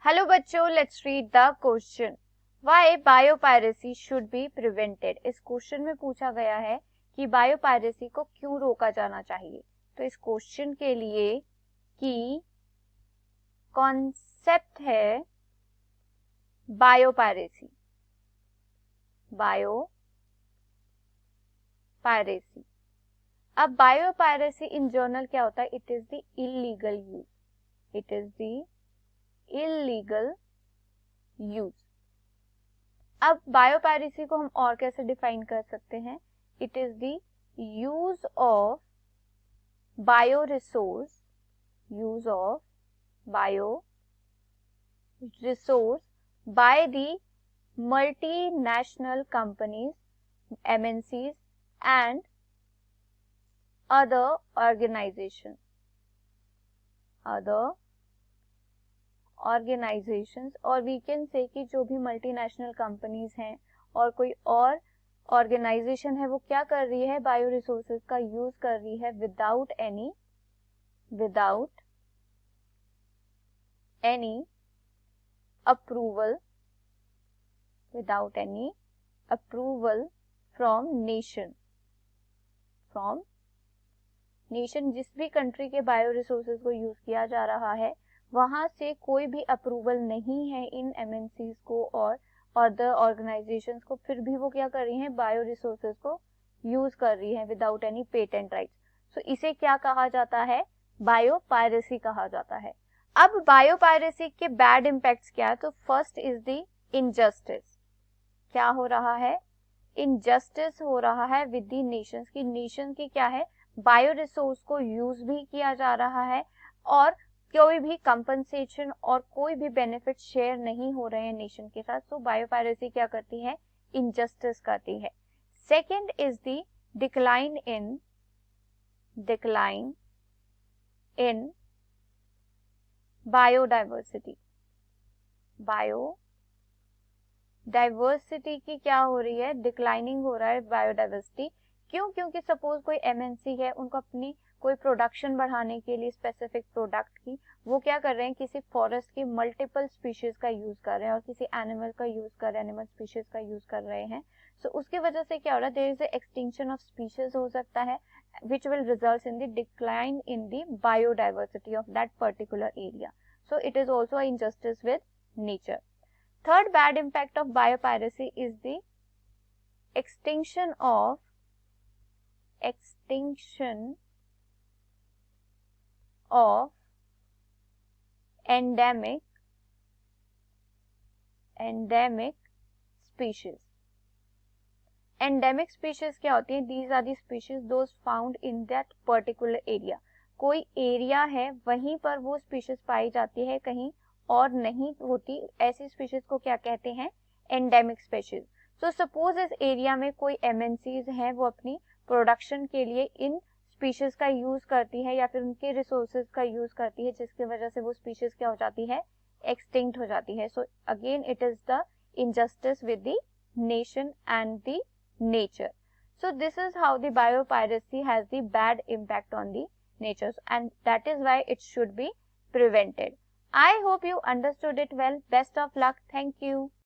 Hello बच्चों, let's read the question. Why biopiracy should be prevented. इस question में पूछा गया है कि बायोपायरेसी को क्यों रोका जाना चाहिए. तो इस क्वेश्चन के लिए की कॉन्सेप्ट है बायोपायरेसी. बायोपायरेसी. अब बायोपायरेसी इन जर्नल क्या होता है? It is the illegal use. It is the illegal use. अब बायोपायरेसी को हम और कैसे डिफाइन कर सकते हैं? It is the use of bio resource by the multinational companies, MNCs and other organisations और वी कैन से कि जो भी मल्टीनेशनल कंपनीज हैं और कोई और ऑर्गेनाइजेशन है वो क्या कर रही है? बायो रिसोर्सेज का यूज कर रही है without any approval from nation. जिस भी कंट्री के बायो रिसोर्सेज को यूज किया जा रहा है वहां से कोई भी अप्रूवल नहीं है इन MNCs को और अदर ऑर्गेनाइजेशंस को, फिर भी वो क्या कर रही हैं? बायो रिसोर्सेज को यूज कर रही हैं विदाउट एनी पेटेंट राइट्स. सो इसे क्या कहा जाता है? बायोपायरेसी कहा जाता है. अब बायोपायरेसी के बैड इम्पैक्ट्स क्या है? तो फर्स्ट इज द इनजस्टिस. क्या हो रहा है? इनजस्टिस हो रहा है विद द नेशंस की. नेशन की क्या है? बायो रिसोर्स को यूज भी किया जा रहा है और कोई भी कंपनसेशन और कोई भी बेनिफिट शेयर नहीं हो रहे हैं नेशन के साथ. सो बायोपायरेसी क्या करती है? इनजस्टिस करती है. Second is the decline in biodiversity. Biodiversity की क्या हो रही है? डिक्लाइनिंग हो रहा है बायोडाइवर्सिटी. क्यों? क्योंकि सपोज कोई MNC है, उनको अपनी कोई प्रोडक्शन बढ़ाने के लिए स्पेसिफिक प्रोडक्ट की, वो क्या कर रहे हैं? किसी फॉरेस्ट की मल्टीपल स्पीशीज का यूज कर रहे हैं और किसी एनिमल स्पीशीज का यूज कर रहे हैं. सो उसकी वजह से क्या हो रहा है? There is extinction of species हो सकता है which will result in the decline in the biodiversity of that particular area. So it is also an injustice with nature. Third bad impact of biopiracy is the extinction of endemic species. Endemic species क्या होती है? These are the species those found in that particular area. कोई area है वहीं पर वो species पाई जाती है, कहीं और नहीं होती. ऐसी स्पीशीज को क्या कहते हैं? Endemic species. सो सपोज इस एरिया में कोई MNCs हैं, वो अपनी प्रोडक्शन के लिए इन स्पीशीज का यूज करती है या फिर उनके रिसोर्सेज का यूज करती है, जिसकी वजह से वो स्पीशीज क्या हो जाती है? एक्सटिंक्ट हो जाती है. So again it is the injustice with the nation and the nature. So this is how the biopiracy has the bad impact on the nature, and that is why it should be prevented. I hope you understood it well. Best of luck. Thank you.